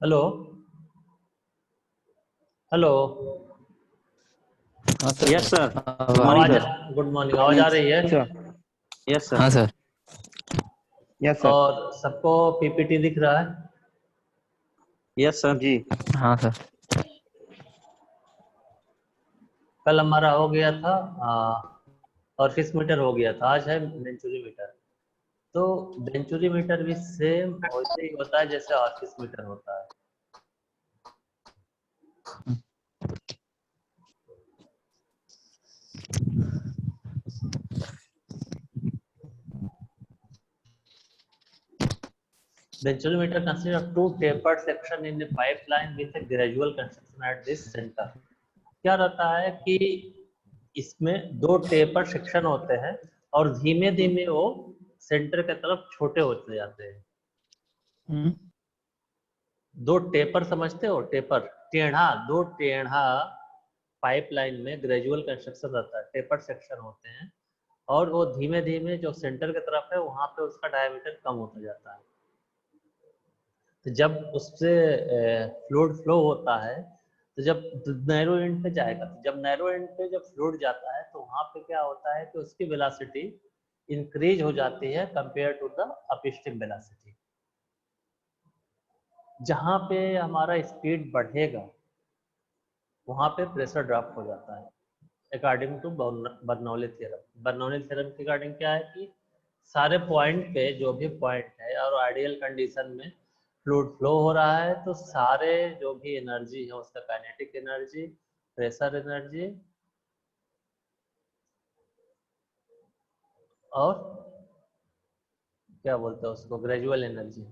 Hello. Hello. हाँ sir. Yes sir. Good morning आवाज। Sir. Good morning. आवाज आ रही है? सर। Yes sir. हाँ सर। Yes sir. और सबको पीपीटी दिख रहा है? Yes sir. जी। हाँ सर। कल हमारा हो गया था ऑफिस मीटर हो गया था, आज है बेंचुरी मीटर। तो बेंचुरी मीटर भी सेम वैसे ही होता है जैसे ऑफिस मीटर होता है। Venturi meter consists of two tapered section in the pipeline with a gradual construction at this center। क्या रहता है कि इसमें दो टेपर सेक्शन होते हैं और धीमे धीमे वो सेंटर की तरफ छोटे होते जाते हैं। दो टेपर समझते हो? टेपर टेढ़ा, दो टेढ़ा पाइपलाइन में ग्रेजुअल कंस्ट्रक्शन रहता है, टेपर सेक्शन होते हैं और वो धीमे धीमे जो सेंटर की तरफ है वहां पे उसका डायमीटर कम होता जाता है। तो जब उससे फ्लूइड फ्लो होता है तो जब नैरो एंड पे जाएगा, तो जब नैरो एंड पे जब फ्लूइड जाता है तो वहां पे क्या होता है कि उसकी वेलोसिटी इंक्रीज हो जाती है compare to the upstream velocity. जहाँ पे हमारा स्पीड बढ़ेगा वहां पे प्रेशर ड्रॉप हो जाता है according to Bernoulli theorem. Bernoulli theorem के अकॉर्डिंग क्या है कि सारे पॉइंट पे जो भी पॉइंट है और आइडियल कंडीशन में फ्लूइड फ्लो हो रहा है तो सारे जो भी एनर्जी है उसका काइनेटिक एनर्जी, प्रेशर एनर्जी और क्या बोलते हैं उसको ग्रेजुअल एनर्जी,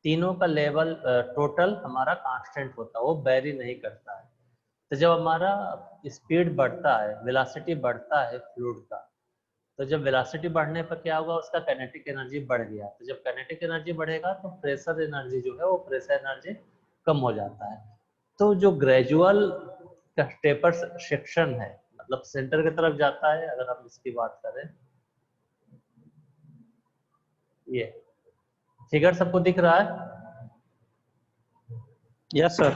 तीनों का लेवल टोटल हमारा कांस्टेंट होता है, वो वेरी नहीं करता है। तो जब हमारा स्पीड बढ़ता है, वेलोसिटी बढ़ता है फ्लूइड का, तो जब वेलोसिटी बढ़ने पर क्या होगा, उसका काइनेटिक एनर्जी बढ़ गया। तो जब काइनेटिक एनर्जी बढ़ेगा तो प्रेशर एनर्जी जो है वो प्रेशर एनर्जी कम हो जाता है। तो जो ग्रेजुअल टेपर सेक्शन है मतलब सेंटर की तरफ जाता है, अगर हम इसकी बात करें, ये फिगर सबको दिख रहा है? Yes sir.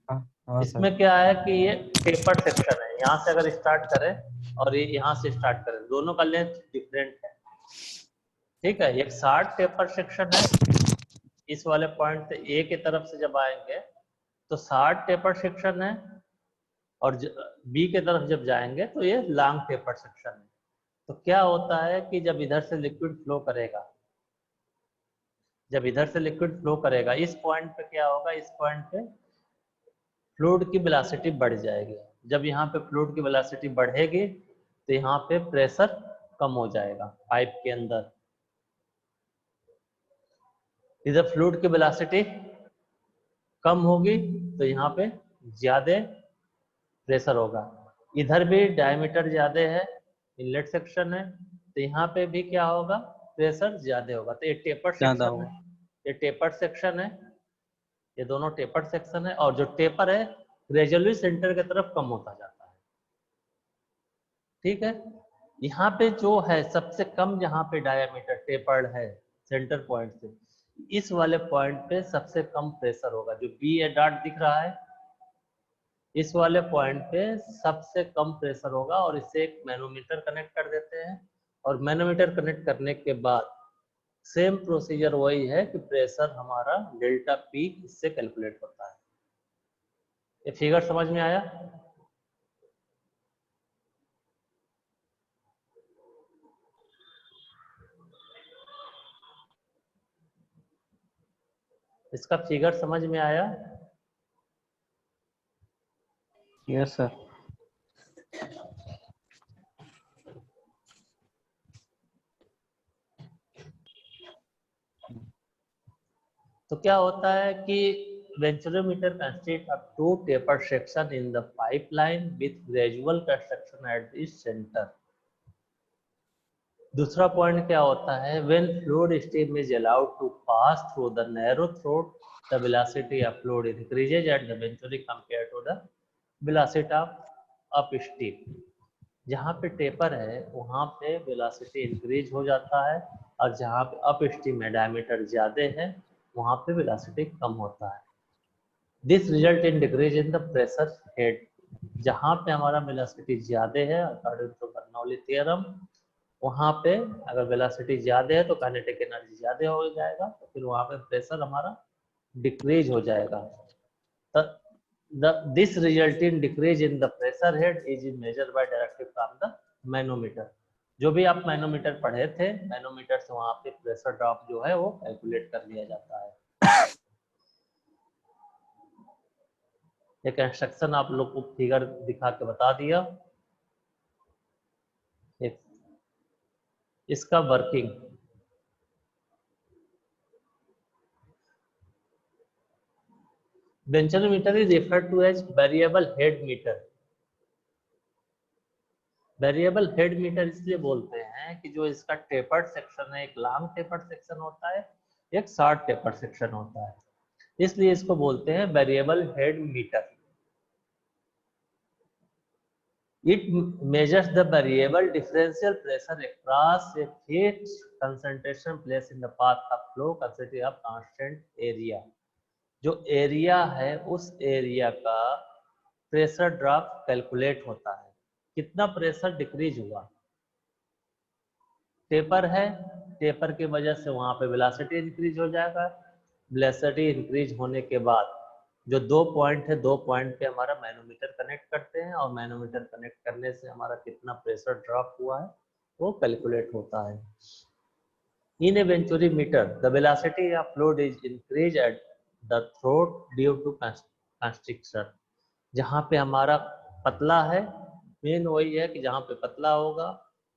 हाँ सर। इसमें क्या है कि ये टेपर सेक्शन है, यहाँ से अगर स्टार्ट करें और ये यहाँ से स्टार्ट करें, दोनों का लेंथ डिफरेंट है। ठीक है, एक शार्ट टेपर सेक्शन है, इस वाले पॉइंट से ए की तरफ से जब आएंगे तो शार्ट टेपर सेक्शन है और बी की तरफ जब जाएंगे तो ये लॉन्ग टेपर सेक्शन है। तो क्या होता है कि जब इधर से लिक्विड फ्लो करेगा, जब इधर से लिक्विड फ्लो करेगा इस पॉइंट पे क्या होगा, इस पॉइंट पे फ्लूइड की वेलोसिटी बढ़ जाएगी। जब यहाँ पे फ्लूइड की वेलोसिटी बढ़ेगी तो यहाँ पे प्रेशर कम हो जाएगा पाइप के अंदर। इधर फ्लूइड की वेलोसिटी कम होगी तो यहाँ पे ज्यादा प्रेशर होगा। इधर भी डायमीटर ज्यादा है, इनलेट सेक्शन है, तो यहाँ पे भी क्या होगा, प्रेशर ज्यादा होगा। तो ये टेपर ज्यादा सेक्शन है, होगा। ये टेपर सेक्शन है, ये दोनों टेपर सेक्शन है और जो टेपर है ग्रेजुअली सेंटर की तरफ कम होता जाता है। ठीक है, यहाँ पे जो है सबसे कम, जहाँ पे डायमीटर टेपर्ड है सेंटर पॉइंट से, इस वाले पॉइंट पे सबसे कम प्रेशर होगा। जो बी ए डॉट दिख रहा है इस वाले पॉइंट पे सबसे कम प्रेशर होगा और इससे एक मैनोमीटर कनेक्ट कर देते हैं और मैनोमीटर कनेक्ट करने के बाद सेम प्रोसीजर वही है कि प्रेशर हमारा डेल्टा पी इससे कैलकुलेट होता है। ये फिगर समझ में आया? इसका फिगर समझ में आया? Yes sir. तो क्या होता है कि venturimeter consist of two taper section in the pipeline with gradual construction at the centre. दूसरा पॉइंट क्या होता है, when fluid stream is allowed to pass through the narrow throat the velocity of fluid increases at the venturi compare to the velocity of upstream. जहाँ पे taper है वहाँ पे velocity increase हो जाता है और जहाँ पे अपस्ट्रीम में डायमीटर ज्यादा है वहाँ पे वेलोसिटी कम होता है। This result in decrease in the pressure head. जहाँ पे हमारा वेलोसिटी ज्यादा है अकॉर्डिंग टू बर्नौली थ्योरम, वहाँ पे अगर वेलोसिटी ज्यादा है तो काइनेटिक एनर्जी ज्यादा हो जाएगा, तो फिर वहाँ पे प्रेशर हमारा डिक्रीज हो जाएगा। This result in decrease in the pressure head is measured by directly from the manometer. जो भी आप मैनोमीटर पढ़े थे, मैनोमीटर से वहाँ पे प्रेशर ड्रॉप जो है वो कैलकुलेट कर लिया जाता है। एक इंस्ट्रक्शन आप लोग को फिगर दिखा के बता दिया। इसका working, venturimeter is referred to as variable head meter. Variable head meter इसलिए बोलते हैं कि जो इसका टेपर्ड सेक्शन है, एक लॉन्ग टेपर्ड सेक्शन होता है, एक शॉर्ट टेपर्ड सेक्शन होता है, इसलिए इसको बोलते हैं variable head meter. It measures the variable differential pressure across a fixed concentration placed in the path of flow consisting of constant area। जो एरिया है उस एरिया का प्रेशर ड्रॉप कैलकुलेट होता है, कितना प्रेशर डिक्रीज हुआ। टेपर है, taper की वजह से वहां पे वेलोसिटी इंक्रीज हो जाएगा। वेलोसिटी इंक्रीज होने के बाद जो 2 पॉइंट है, 2 पॉइंट पे हमारा मैनोमीटर कनेक्ट करते हैं और मैनोमीटर कनेक्ट करने से हमारा कितना प्रेशर ड्रॉप हुआ है वो कैलकुलेट होता है। In a venturimeter the velocity of fluid is increase at the throat due to constriction. जहाँ पे हमारा पतला है, मेन वही है कि जहाँ पे पतला होगा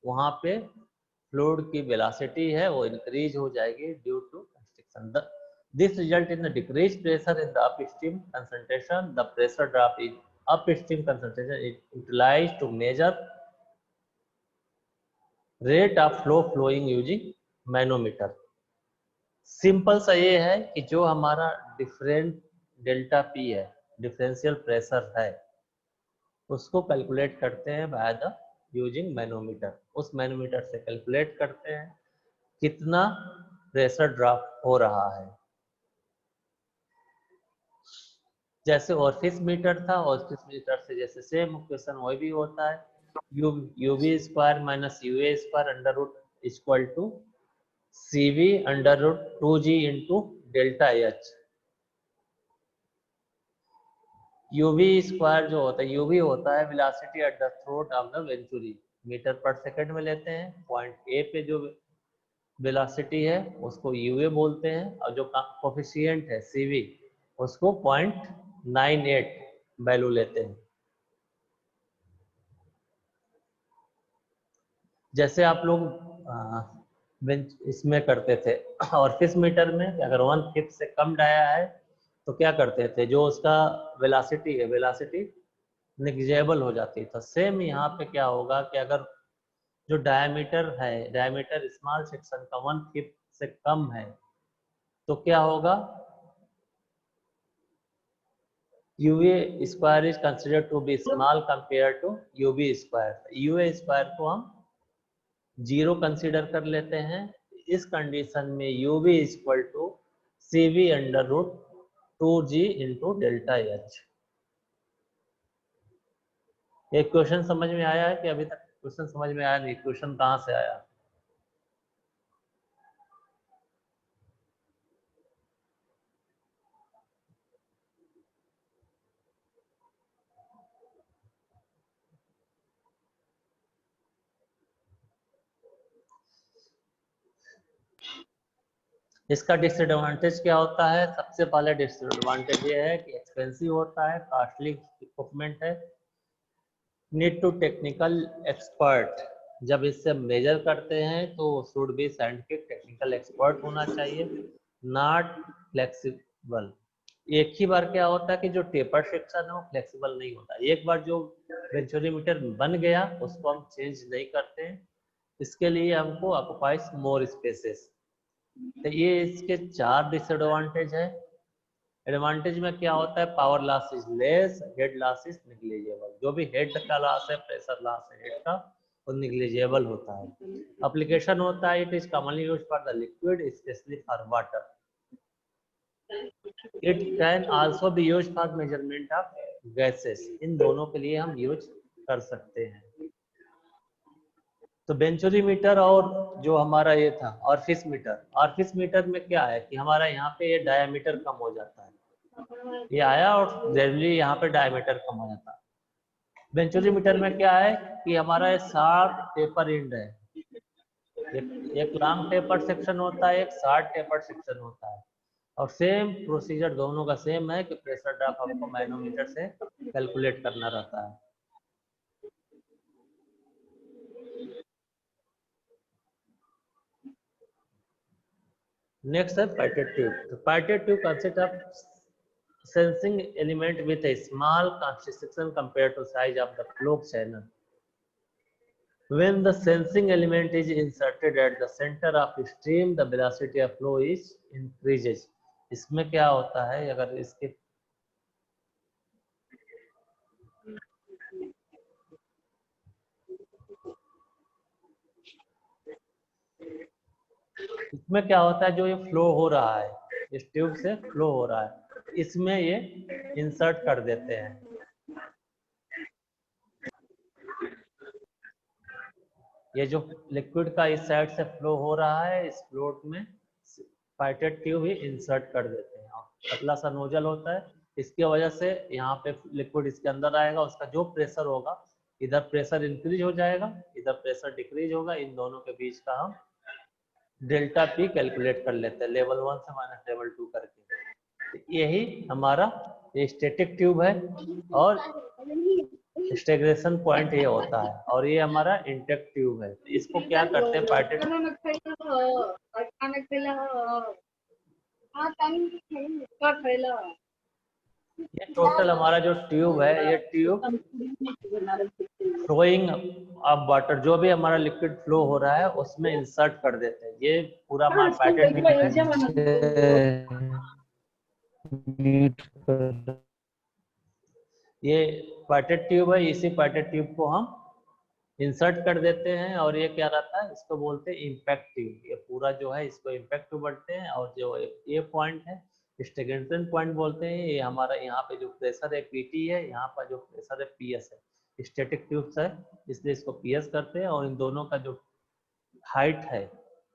वहाँ पे फ्लूइड की वेलोसिटी है वो इंक्रीज हो जाएगी due to constriction. This result in the decreased pressure in the upstream concentration. The pressure drop in upstream concentration is utilized to measure rate of flow flowing using manometer। Simple सा ये है कि जो हमारा different delta P है, differential pressure है, उसको calculate करते हैं बाय द यूजिंग मैनोमीटर। उस मैनोमीटर से कैलकुलेट करते हैं कितना प्रेशर ड्रॉप हो रहा है। जैसे ऑफिस मीटर था, ऑफिस मीटर से जैसे सेम इक्वेशन वही भी होता है, UV square minus UA square under root equal to CV under root 2g into delta H. UV square जो होता है, यूवी होता है velocity at the throat of the venturi, meter per second में लेते हैं। पॉइंट ए पे जो वेलोसिटी है उसको यूए बोलते हैं, और जो कोफिशिएंट है सीवी उसको 0.98 वैल्यू लेते हैं। जैसे आप लोग इसमें करते थे ऑफिस मीटर में, अगर 1/5 से कम डाया है तो क्या करते थे, जो उसका वेलोसिटी है, वेलोसिटी नेग्लिजिबल हो जाती है। तो सेम यहाँ पे क्या होगा कि अगर जो डायमीटर है, डायमीटर स्मॉल सेक्शन का 1/5 से कम है तो क्या होगा, UA square is considered to be small compare to UB square. UA square को हम 0 कंसीडर कर लेते हैं। इस कंडीशन में UV equal to CV under root 2g into delta H. एक क्वेश्चन समझ में आया है कि अभी तक क्वेश्चन समझ में आया नहीं? क्वेश्चन कहाँ से आया? इसका डिसएडवांटेज क्या होता है? सबसे पहले डिसएडवांटेज ये है कि एक्सपेंसिव होता है, कॉस्टली इक्विपमेंट है, नीड टू टेक्निकल एक्सपर्ट। जब इससे मेजर करते हैं तो should be scientific technical expert होना चाहिए, नॉट फ्लेक्सिबल। एक ही बार क्या होता है कि जो टेपर सेक्शन है वो फ्लेक्सिबल नहीं होता, एक बार जो वेंचुरीमीटर बन गया उसको हम चेंज नहीं करते हैं, इसके लिए हमको ऑक्युपाइज मोर स्पेसेस। तो ये इसके 4 डिसएडवांटेज है। एडवांटेज में क्या होता है, power loss is less, head loss is negligible. जो भी हेड का लॉस है, प्रेशर लॉस है हेड का, वो निग्लिजिबल होता है। एप्लीकेशन होता है, it is commonly used for the liquid specially for water. It can also be use for measurement of gases. इन दोनों के लिए हम यूज कर सकते हैं। तो बेंचोरीमीटर और जो हमारा ये था ऑरिफिस मीटर में क्या है कि हमारा यहाँ पे ये डायमीटर कम हो जाता है, ये आया और ग्रेजुअली यहाँ पे डायमीटर कम हो जाता है। बेंचोरीमीटर में क्या है कि हमारा ये 60 टेपर एंड है, एक लॉन्ग टेपर सेक्शन होता है, एक शॉर्ट टेपर सेक्शन होता है, और सेम प्रोसीजर दोनों का सेम है कि प्रेशर ड्रॉप आपको मैनोमीटर से कैलकुलेट करना रहता है। नेक्स्ट है पाइटेट ट्यूब। तो pitot tube consist of sensing element with a small concentration compared to size of the flow channel. When the sensing element is inserted at the center of the stream, the velocity of flow is increases. इसमें क्या होता है, अगर इसके इसमें क्या होता है, जो ये फ्लो हो रहा है, इस ट्यूब से फ्लो हो रहा है, इसमें ये इंसर्ट कर देते हैं। ये जो लिक्विड का इस साइड से फ्लो हो रहा है, इस फ्लोट में पाइटेट ट्यूब ही इंसर्ट कर देते हैं। पतला सा नोजल होता है, इसकी वजह से यहाँ पे लिक्विड इसके अंदर आएगा, उसका जो प्रेशर होगा, इधर प्रेशर इंक्रीज हो जाएगा, इधर प्रेशर डिक्रीज होगा, इन दोनों के बीच का हम डेल्टा पी कैलकुलेट कर लेते हैं लेवल 1 से माइनस लेवल 2 करके। तो यही हमारा स्टैटिक ट्यूब है और स्टेग्रेशन पॉइंट ये होता है, और ये हमारा इंटेक्ट ट्यूब है। इसको क्या करते हैं पाइटेट, ये टोटल हमारा जो ट्यूब है, ये ट्यूब फ्लोइंग ऑफ वाटर, जो भी हमारा लिक्विड फ्लो हो रहा है उसमें इंसर्ट कर देते हैं। ये पूरा हमारा पाइटेट ट्यूब है। ये पाइटेट ट्यूब है, इसी पाइटेट ट्यूब को हम इंसर्ट कर देते हैं, और ये क्या रहता है, इसको बोलते हैं इम्पैक्ट ट्यूब। ये पूरा जो है इसको इम्पैक्ट ट्यूब बोलते हैं, और जो ये पॉइंट है स्टेग्नेशन पॉइंट बोलते हैं। ये हमारा यहाँ पे जो प्रेशर है पीटी है, यहाँ पर जो प्रेशर है पीएस है। स्टैटिक ट्यूब्स है इसलिए इसको पीएस करते हैं, और इन दोनों का जो हाइट है,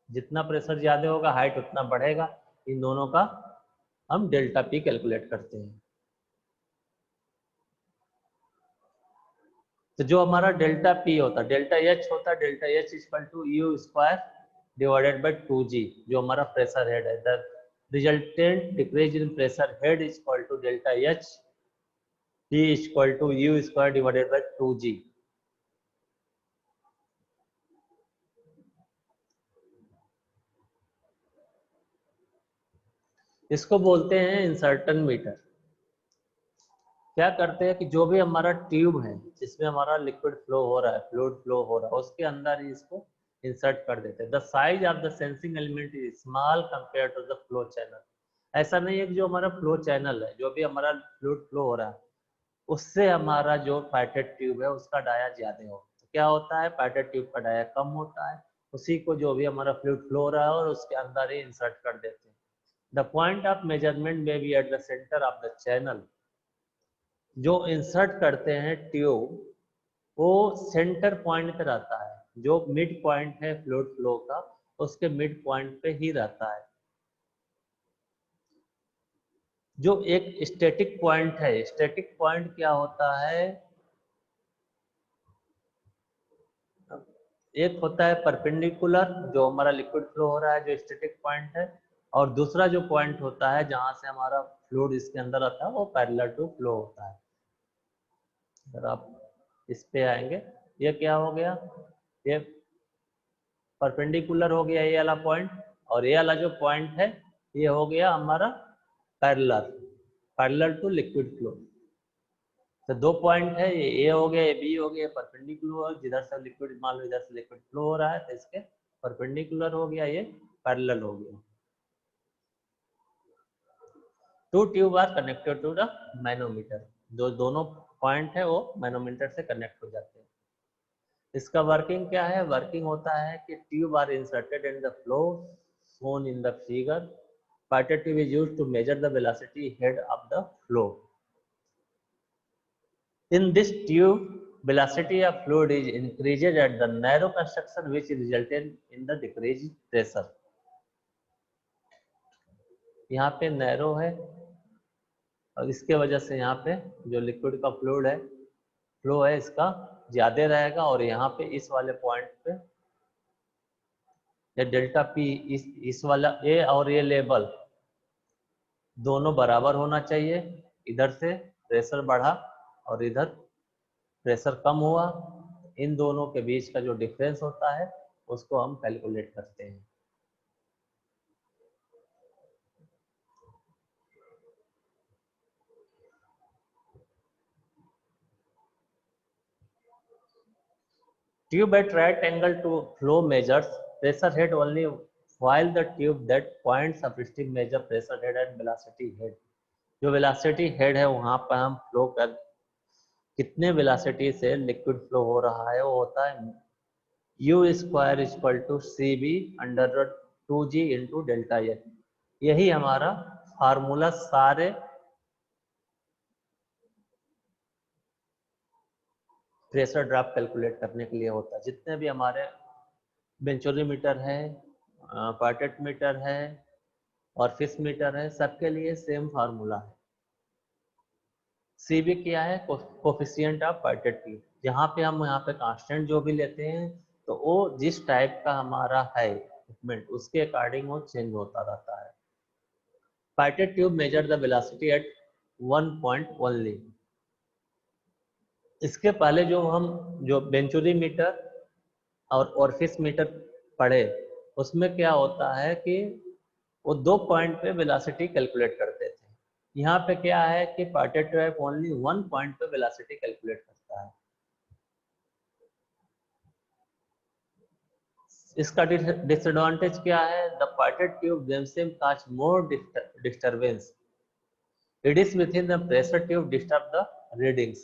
जितना प्रेशर ज्यादा होगा हाइट उतना बढ़ेगा, इन दोनों का हम डेल्टा पी कैलकुलेट करते हैं। तो जो हमारा डेल्टा पी होता है, डेल्टा एच होता है, delta H equal to U square divided by 2g, जो हमारा प्रेशर हेड है। The resultant decrease in pressure head is equal to delta H T equal to U square divided by 2g। इसको बोलते हैं इंसर्टन metre. क्या करते हैं कि जो भी हमारा ट्यूब है जिसमें हमारा लिक्विड फ्लो हो रहा है, फ्लूइड फ्लो हो रहा है, उसके अंदर ही इसको इंसर्ट कर देते हैं। The size of the sensing element is small compare to the flow channel. ऐसा नहीं है कि जो हमारा फ्लो चैनल है, जो भी हमारा फ्लूइड फ्लो हो रहा है, उससे हमारा जो पाइटेट ट्यूब है उसका डाया ज्यादा हो। तो क्या होता है, पाइटेट ट्यूब का डाया कम होता है, उसी को जो भी हमारा फ्लूइड फ्लो हो रहा है और उसके अंदर ही इंसर्ट कर देते हैं। The point of measurement may be at the center of the channel. जो इंसर्ट करते हैं ट्यूब, वो सेंटर पॉइंट पे रहता है, जो मिड पॉइंट है फ्लूइड फ्लो का, उसके मिड पॉइंट पे ही रहता है। जो एक स्टैटिक पॉइंट है, स्टैटिक पॉइंट क्या होता है, एक होता है परपेंडिकुलर, जो हमारा लिक्विड फ्लो हो रहा है, जो स्टैटिक पॉइंट है, और दूसरा जो पॉइंट होता है जहां से हमारा फ्लूइड इसके अंदर आता है, वो पैरेलल टू फ्लो होता है। अगर आप इस पे आएंगे, ये क्या हो गया, ये परपेंडिकुलर हो गया ये वाला पॉइंट, और ये वाला जो पॉइंट है ये हो गया हमारा पैरेलल टू लिक्विड फ्लो। तो दो पॉइंट है, ये ए हो गया, ये बी हो गया, परपेंडिकुलर, जिधर से लिक्विड, मान लो इधर से लिक्विड फ्लो हो रहा है तो इसके परपेंडिकुलर हो गया, ये पैरेलल हो गया। Two tube are connected to the manometer. जो दोनों पॉइंट है वो मैनोमीटर से कनेक्ट हो जाते हैं। इसका वर्किंग क्या है, वर्किंग होता है कि tube are inserted in the flow shown in the figure. pipette tube is used to measure the velocity head of the flow. In this tube, velocity of fluid is increased at the narrow construction, which resulted in the decreased pressure. यहाँ पे narrow है और इसके वजह से यहाँ पे जो लिक्विड का फ्लूइड है, फ्लो है, इसका ज्यादा रहेगा और यहाँ पे इस वाले पॉइंट पे ये डेल्टा पी इस वाला ए और ये लेवल दोनों बराबर होना चाहिए। इधर से प्रेशर बढ़ा और इधर प्रेशर कम हुआ, इन दोनों के बीच का जो डिफरेंस होता है उसको हम कैलकुलेट करते हैं। Tube at right angle to flow measures pressure head only, while the tube that points upstream measure pressure head and velocity head. जो velocity head है वहाँ पर हम फ्लो कर कितने वेलोसिटी से लिक्विड फ्लो हो रहा है, वो होता है U square equal to CB under 2G into delta L। यही हमारा फार्मूला सारे प्रेशर ड्रॉप कैलकुलेट करने के लिए होता है। जितने भी हमारे बेंचोरीमीटर है, पाइपेट मीटर है और फिश मीटर है, सबके लिए सेम फार्मूला है। CB क्या है? Coefficient of pipette tube. जहाँ पे हम यहाँ पे कांस्टेंट जो भी लेते हैं तो वो जिस टाइप का हमारा है इक्विपमेंट उसके अकॉर्डिंग वो चेंज होता रहता है। Pipette tube measure the velocity at 1 point only. इसके पहले जो बेंचुरी मीटर और ऑर्फिस मीटर पढ़े उसमें क्या होता है कि वो 2 पॉइंट पे वेलोसिटी कैलकुलेट करते थे। यहाँ पे क्या है कि पाइपेट ट्यूब ओनली 1 पॉइंट पे वेलोसिटी कैलकुलेट करता है। इसका डिसएडवांटेज क्या है? The pipette tube themselves cause more disturbance. It is within the pressure tube disturb the readings.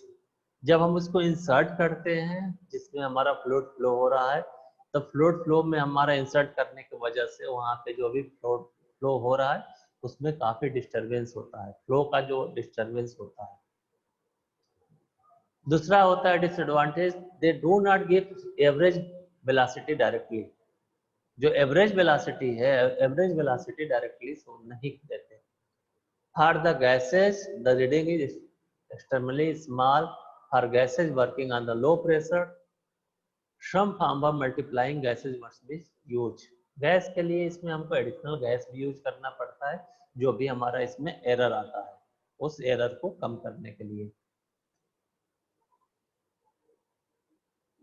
जब हम उसको इंसर्ट करते हैं जिसमें हमारा फ्लूइड फ्लो हो रहा है, तो फ्लूइड फ्लो में हमारा इंसर्ट करने की वजह से वहाँ पे जो भी फ्लो हो रहा है उसमें काफी डिस्टरबेंस होता है, फ्लो का जो डिस्टरबेंस होता है। दूसरा होता है disadvantage, they do not give average velocity directly. जो एवरेज वेलोसिटी है, एवरेज वेलोसिटी डायरेक्टली शो नहीं देते। For the gases, the reading is extremely small. For gases working on the low pressure, some form of multiplying gases must be used. Gas के लिए इसमें हमको additional gas भी use करना पड़ता है, जो भी हमारा इसमें एरर आता है उस एरर को कम करने के लिए।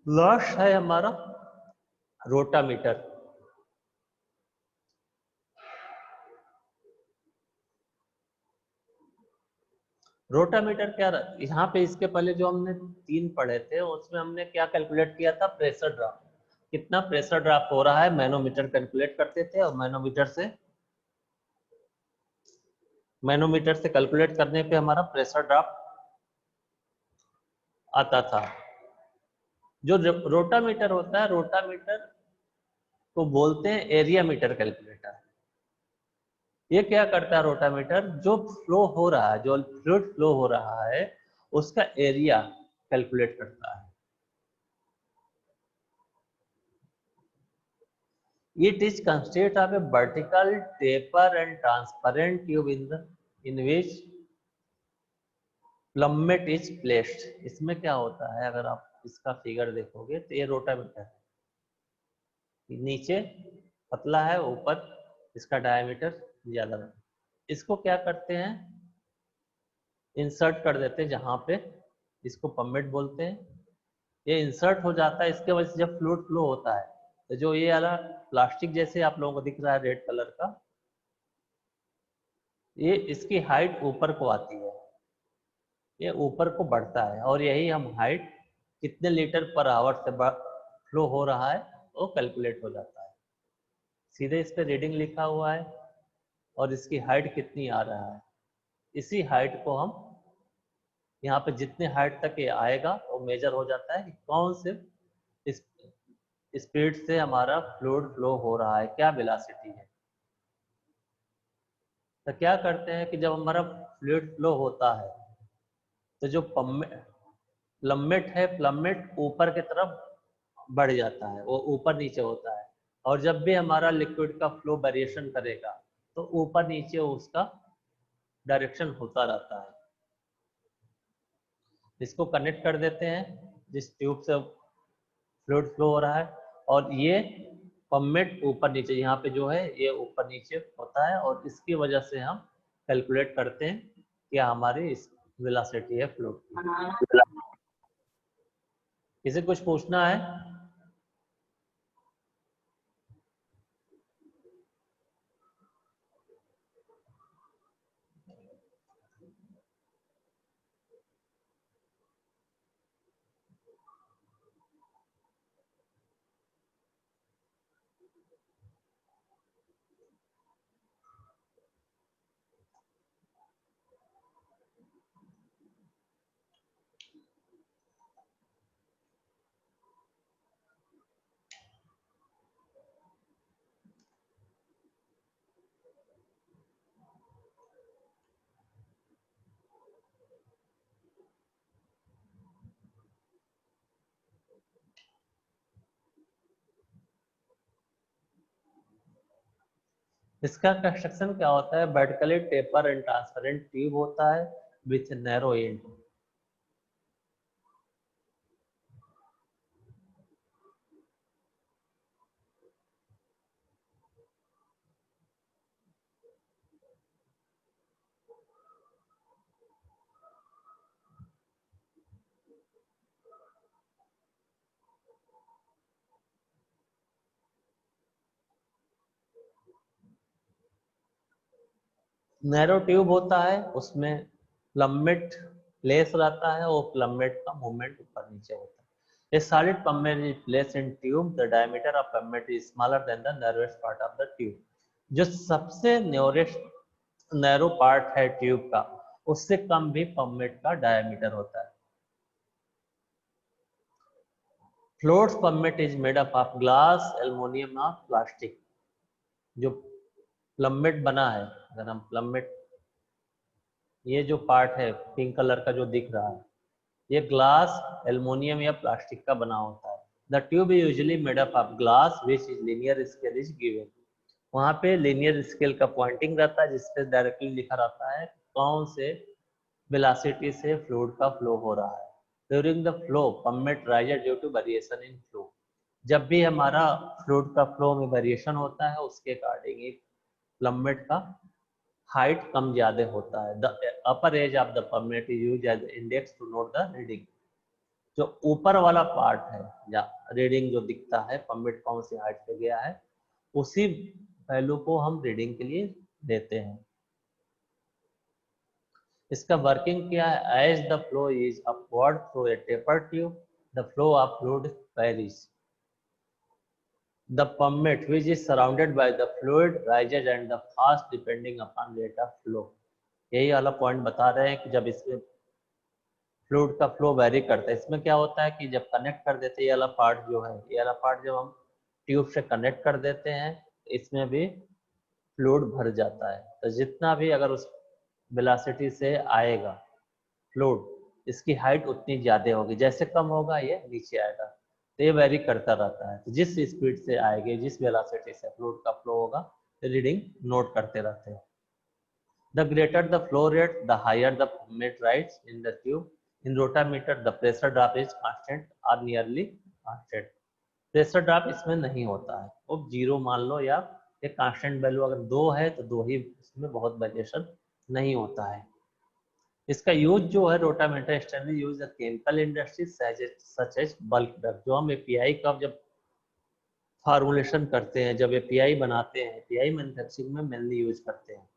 लास्ट है हमारा रोटामीटर। रोटामीटर क्या यहाँ पे इसके पहले जो हमने 3 पढ़े थे उसमें हमने क्या कैलकुलेट किया था? Pressure drop. कितना प्रेशर ड्रॉप हो रहा है मैनोमीटर कैलकुलेट करते थे और मैनोमीटर से कैलकुलेट करने पे हमारा प्रेशर ड्रॉप आता था। जो रोटामीटर होता है, रोटामीटर को बोलते हैं एरिया मीटर कैलकुलेटर। ये क्या करता है रोटामीटर? जो फ्लो हो रहा है, जो फ्लूइड फ्लो हो रहा है उसका एरिया कैलकुलेट करता है। It is consist of a vertical taper and transparent tube in which plummet is placed. इसमें क्या होता है, अगर आप इसका फिगर देखोगे तो ये रोटामीटर है, नीचे पतला है, ऊपर इसका डायमीटर ज्यादा है। इसको क्या करते हैं? इंसर्ट कर देते हैं जहां पे, इसको पम्मेट बोलते हैं। ये इंसर्ट हो जाता है, इसके वजह से जब फ्लूइड फ्लो होता है तो जो ये वाला प्लास्टिक जैसे आप लोगों को दिख रहा है रेड कलर का, ये इसकी हाइट ऊपर को आती है, ये ऊपर को बढ़ता है और यही हम हाइट कितने लीटर पर आवर से फ्लो हो रहा है वो कैलकुलेट हो जाता है। सीधे इस पे रीडिंग लिखा हुआ है और इसकी हाइट कितनी आ रहा है, इसी हाइट को हम यहाँ पे जितने हाइट तक ये आएगा वो मेजर हो जाता है कि कौन से स्पीड से हमारा फ्लूइड फ्लो हो रहा है, क्या वेलोसिटी है। तो क्या करते हैं कि जब हमारा फ्लूइड फ्लो होता है तो जो प्लम्मेट है, प्लम्मेट ऊपर की तरफ बढ़ जाता है, वो ऊपर नीचे होता है। और जब भी हमारा लिक्विड का फ्लो वेरिएशन करेगा तो ऊपर नीचे उसका डायरेक्शन होता रहता है। इसको कनेक्ट कर देते हैं जिस ट्यूब से फ्लूइड फ्लो हो रहा है, और ये पम्मेट ऊपर नीचे यहाँ पे जो है ये ऊपर नीचे होता है, और इसकी वजह से हम कैलकुलेट करते हैं कि हमारी इस वेलोसिटी है फ्लूइड की। किसी कुछ पूछना है? इसका कंस्ट्रक्शन क्या होता है? Vertically taper and transparent tube होता है with narrow and. Narrow tube होता है, उसमें प्लम्मेट प्लेस रहता है, और प्लम्मेट का मूवमेंट ऊपर नीचे होता है। A solid plummet is place in tube, the diameter of plummet is smaller than the narrowest part of the tube. जो सबसे नैरो पार्ट है ट्यूब का, उससे कम भी प्लम्मेट का डायमीटर होता है। Floats plummet is made up of glass, aluminium और प्लास्टिक। जो प्लम्मेट बना है, अगर हम प्लम्मेट, ये जो पार्ट है पिंक कलर का जो दिख रहा है, ये ग्लास, एल्युमिनियम या प्लास्टिक का बना होता है। The tube is usually made up of glass which is linear scale is given. वहाँ पे लीनियर स्केल का पॉइंटिंग रहता है जिसपे डायरेक्टली लिखा रहता है कौन से वेलोसिटी से फ्लूइड का फ्लो हो रहा है। During the flow plummet rises due to variation in flow. जब भी हमारा फ्लूइड का फ्लो में वेरिएशन होता है उसके अकॉर्डिंग एक प्लम्मेट का हाइट कम ज्यादा होता है। The upper edge of the plummet is used as index to note the reading. जो ऊपर वाला पार्ट है या रीडिंग जो दिखता है पम्मेट कौन सी हाइट पे गया है, उसी वैल्यू को हम रीडिंग के लिए देते हैं। इसका वर्किंग क्या है? As the flow is upward through a taper tube the flow of fluid varies. The permit which is surrounded by the fluid rises and the fast depending upon rate of flow। यही वाला point बता रहे हैं कि जब इसमें fluid का flow very करता है, इसमें क्या होता है कि जब कनेक्ट कर देते हैं, ये वाला पार्ट जो है, ये वाला पार्ट जब हम ट्यूब से कनेक्ट कर देते हैं, इसमें भी फ्लूइड भर जाता है। तो जितना भी अगर उस वेलोसिटी से आएगा फ्लूइड, इसकी हाइट उतनी ज़्यादा होगी, जैसे कम होगा ये नीचे आएगा। तो ये वेरी करता रहता है। तो जिस स्पीड से आएगी, जिस वेलोसिटी से फ्लूइड का फ्लो होगा, रीडिंग नोट करते रहते हैं। The greater the flow rate, the higher the permit rides in the tube. In rotameter, the pressure drop is constant or nearly constant। Pressure drop इसमें नहीं होता है, वो जीरो मान लो या एक कांस्टेंट वैल्यू अगर 2 है तो 2 ही, इसमें बहुत वेरिएशन नहीं होता है। इसका यूज जो है rotameter extensively use the chemical industry such as bulk drug. जो हम एपीआई का जब फार्मूलेशन करते हैं, जब एपीआई बनाते हैं, एपीआई मैन्युफैक्चरिंग में मेनली यूज करते हैं,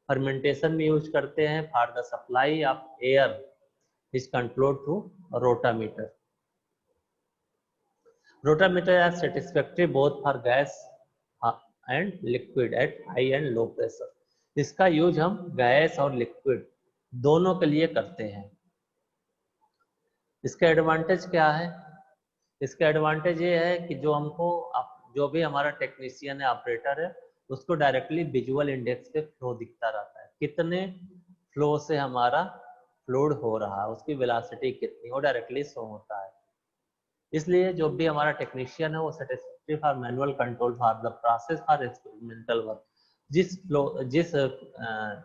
फर्मेंटेशन में यूज करते हैं for the supply of air is controlled through rotameter. Rotameter are satisfactory both for gas and liquid at high and low pressure. इसका यूज हम गैस और लिक्विड दोनों के लिए करते हैं। इसका एडवांटेज क्या है? इसका एडवांटेज ये है कि जो हमको जो भी हमारा टेक्नीशियन है, ऑपरेटर है, उसको डायरेक्टली विजुअल इंडेक्स पे फ्लो दिखता रहता है। कितने फ्लो से हमारा फ्लूइड हो रहा है, उसकी वेलोसिटी कितनी, वो डायरेक्टली शो होता है। इसलिए जो भी हमारा टेक्नीशियन है वो satisfactory for manual control for the process for experimental work, जिस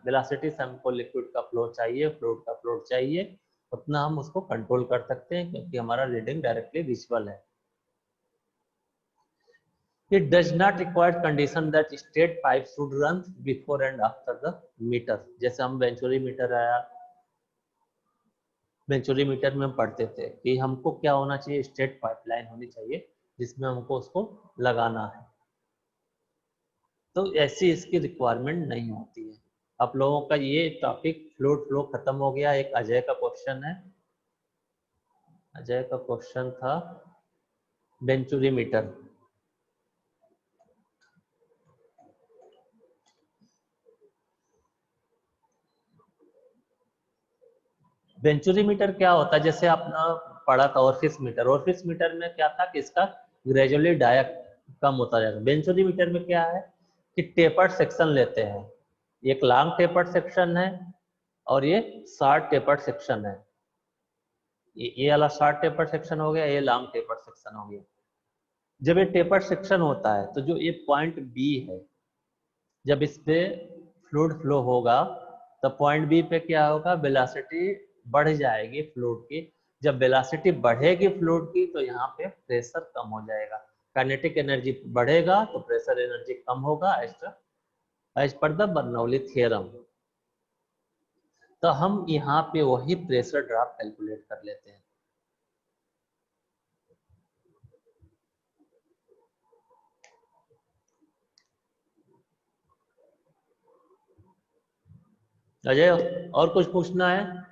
वेलोसिटी से हमको लिक्विड का फ्लो चाहिए, फ्लूइड का फ्लो चाहिए, उतना हम उसको कंट्रोल कर सकते हैं क्योंकि हमारा रीडिंग डायरेक्टली विजुअल है। It does not require condition that straight pipe should run before and after the meter। जैसे हम वेंचुरीमीटर आया, वेंचुरीमीटर में हम पढ़ते थे कि हमको क्या होना चाहिए, स्ट्रेट पाइपलाइन होनी चाहिए जिसमें हमको उसको लगाना है। तो ऐसी इसकी रिक्वायरमेंट नहीं होती है। आप लोगों का ये टॉपिक फ्लूइड फ्लो खत्म हो गया। एक अजय का क्वेश्चन है, अजय का क्वेश्चन था वेंचुरीमीटर। वेंचुरीमीटर क्या होता है, जैसे आपने पढ़ा था ऑर्फिस मीटर। ऑर्फिस मीटर में क्या था कि इसका ग्रेजुअली डाया कम होता जाएगा। वेंचुरीमीटर में क्या है कि टेपर्ड सेक्शन लेते हैं, एक लॉन्ग टेपर्ड सेक्शन है और ये शॉर्ट टेपर्ड सेक्शन है। ये वाला शॉर्ट टेपर्ड सेक्शन हो गया, ये लॉन्ग टेपर्ड सेक्शन हो गया। जब ये टेपर्ड सेक्शन होता है तो जो ये पॉइंट बी है, जब इस पे फ्लूइड फ्लो होगा तो पॉइंट बी पे क्या होगा, वेलोसिटी बढ़ जाएगी फ्लूइड की। जब वेलोसिटी बढ़ेगी फ्लूइड की तो यहाँ पे प्रेशर कम हो जाएगा। काइनेटिक एनर्जी बढ़ेगा तो प्रेशर एनर्जी कम होगा, as per the Bernoulli theorem. तो हम यहाँ पे वही प्रेशर ड्रॉप कैलकुलेट कर लेते हैं। अजय और कुछ पूछना है?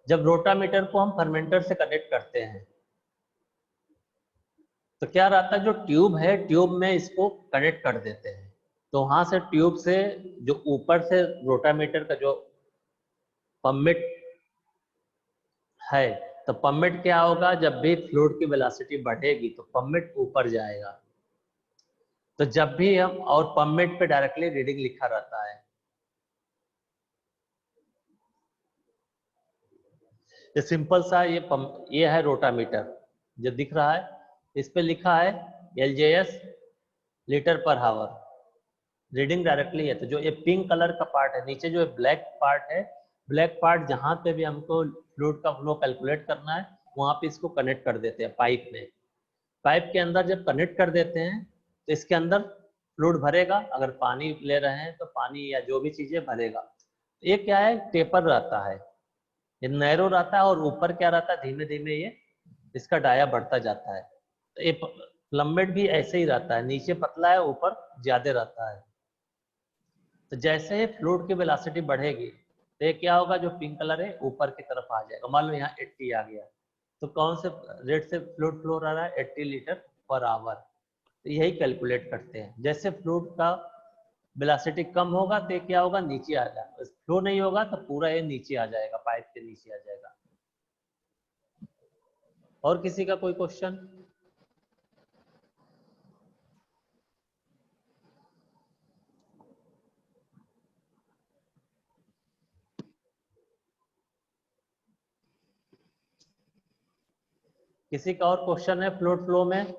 जब रोटामीटर को हम फर्मेंटर से कनेक्ट करते हैं तो क्या रहता है, जो ट्यूब है ट्यूब में इसको कनेक्ट कर देते हैं। तो वहां से ट्यूब से जो ऊपर से रोटामीटर का जो पम्मिट है, तो पम्मिट क्या होगा, जब भी फ्लूइड की वेलोसिटी बढ़ेगी तो पम्मिट ऊपर जाएगा। तो जब भी हम, और पम्मिट पे डायरेक्टली रीडिंग लिखा रहता है। ये सिंपल सा ये है रोटामीटर जो दिख रहा है, इस पे लिखा है LJS लीटर पर हावर। रीडिंग डायरेक्टली है। तो जो ये पिंक कलर का पार्ट है, नीचे जो ब्लैक पार्ट है, ब्लैक पार्ट जहां पे भी हमको फ्लूइड का फ्लो कैलकुलेट करना है वहां पे इसको कनेक्ट कर देते हैं पाइप में। पाइप के अंदर जब कनेक्ट कर देते हैं तो इसके अंदर फ्लूइड भरेगा। अगर पानी ले रहे हैं तो पानी या जो भी चीजें भरेगा। ये क्या है, टेपर रहता है, ये नैरो रहता है और ऊपर क्या रहता है, धीमे धीमे ये इसका डाया बढ़ता जाता है। तो ये प्लम्बेट भी ऐसे ही रहता है, नीचे पतला है ऊपर ज्यादा रहता है। तो जैसे ही फ्लूइड की वेलोसिटी बढ़ेगी तो ये क्या होगा, जो पिंक कलर है ऊपर की तरफ आ जाएगा। मान लो यहाँ 80 आ गया तो कौन से रेट से फ्लूइड फ्लो रहा है, 80 लीटर पर आवर। तो यही कैलकुलेट करते हैं। जैसे फ्लूइड का वेलोसिटी कम होगा तो ये क्या होगा, नीचे आ जाएगा। फ्लो नहीं होगा तो पूरा ये नीचे आ जाएगा, पाइप के नीचे आ जाएगा। और किसी का कोई क्वेश्चन? किसी का और क्वेश्चन है फ्लूइड फ्लो में?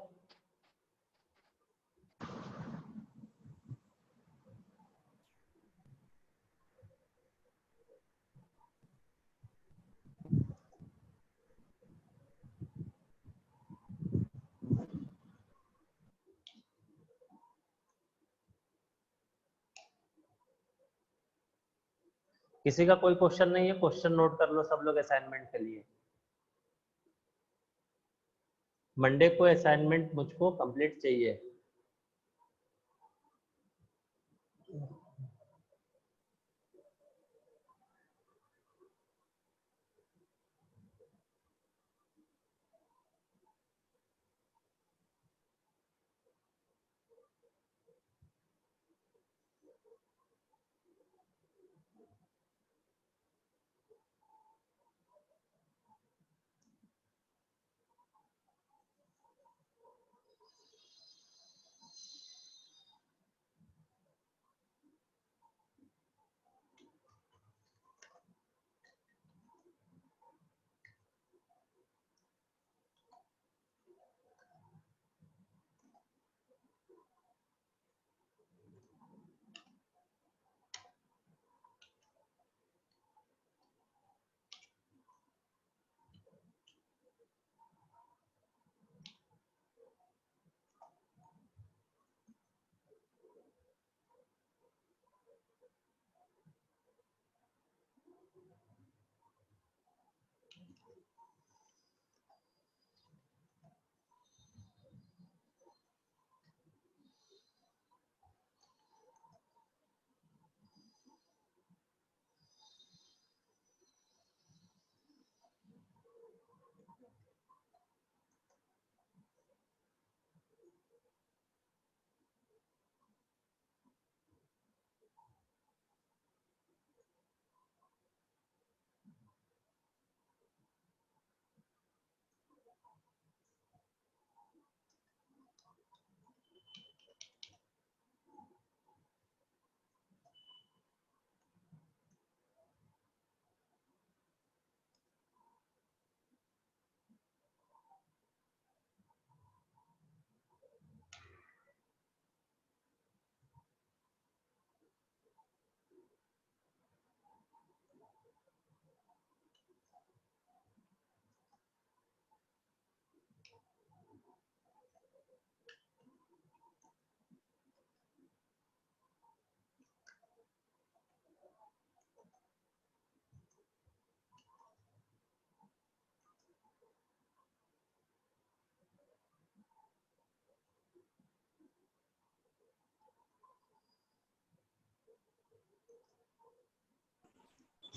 किसी का कोई क्वेश्चन नहीं है? क्वेश्चन नोट कर लो सब लोग असाइनमेंट के लिए। मंडे को असाइनमेंट मुझको कंप्लीट चाहिए।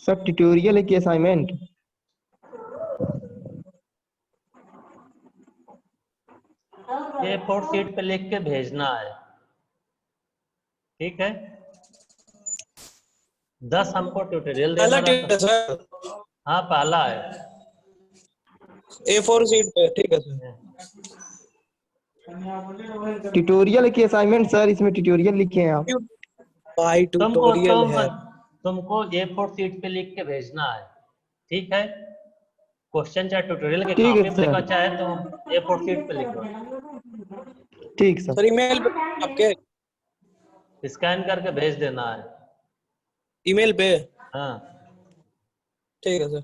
सर ट्यूटोरियल है कि असाइनमेंट? ये फोर शीट पे लिख के भेजना है, ठीक है। 10 हमको ट्यूटोरियल देना पहला रहता। सर हाँ पहला है। A4 सीट पे, ठीक है सर। ट्यूटोरियल है कि असाइनमेंट सर? इसमें ट्यूटोरियल लिखे हैं आप। भाई ट्यूटोरियल है। तुमको A4 शीट पे लिख के भेजना है, ठीक है। क्वेश्चन चाहे ट्यूटोरियल के ठीक है कॉपी पे लिखो, सर। चाहे तुम A4 शीट पे लिखो। ठीक सर। सर ईमेल पे आपके? स्कैन करके भेज देना है। ईमेल पे? हाँ। ठीक है सर।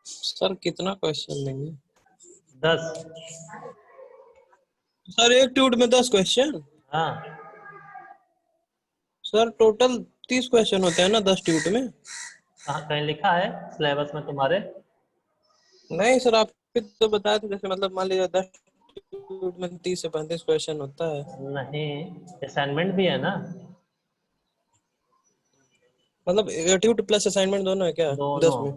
सर कितना क्वेश्चन लेंगे? 10। सर एक ट्यूट में 10 क्वेश्चन? हाँ सर टोटल 30 क्वेश्चन होते हैं ना 10 ट्यूट में? कहाँ कहीं लिखा है सिलेबस में तुम्हारे? नहीं सर, आप तो बताए थे जैसे मतलब मान लीजिए 10 ट्यूट में 30 से 35 क्वेश्चन होता है। नहीं, असाइनमेंट भी है ना। मतलब ट्यूट प्लस असाइनमेंट दोनों है क्या दोनों। 10 में?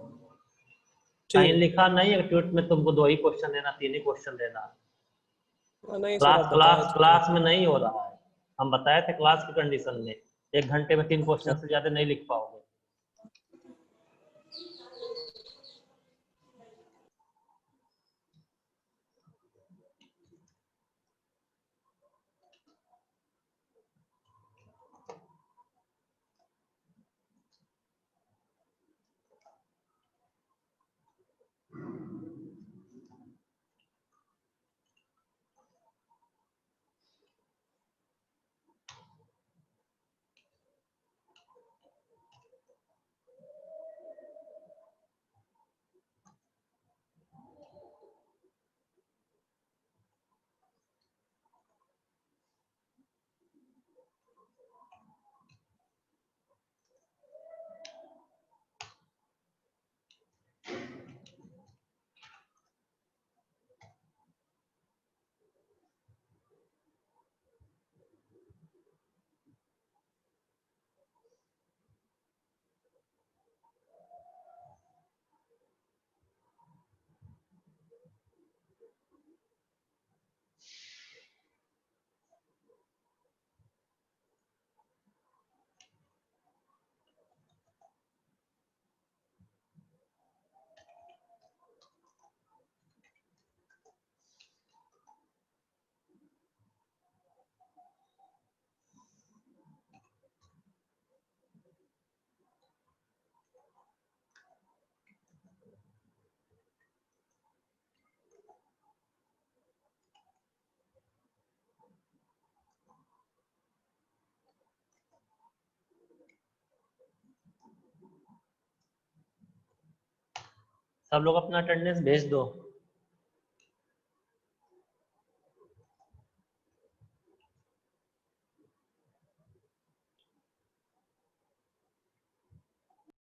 कहीं ठीक। लिखा नहीं है ट्वीट में तुमको 2 ही क्वेश्चन देना, 3 ही क्वेश्चन देना। नहीं सर, क्लास आप बताए क्लास थे तो। क्लास में नहीं हो रहा है। हम बताए थे क्लास की कंडीशन में 1 घंटे में 3 क्वेश्चन से ज्यादा नहीं लिख पाओगे। सब लोग अपना अटेंडेंस भेज दो।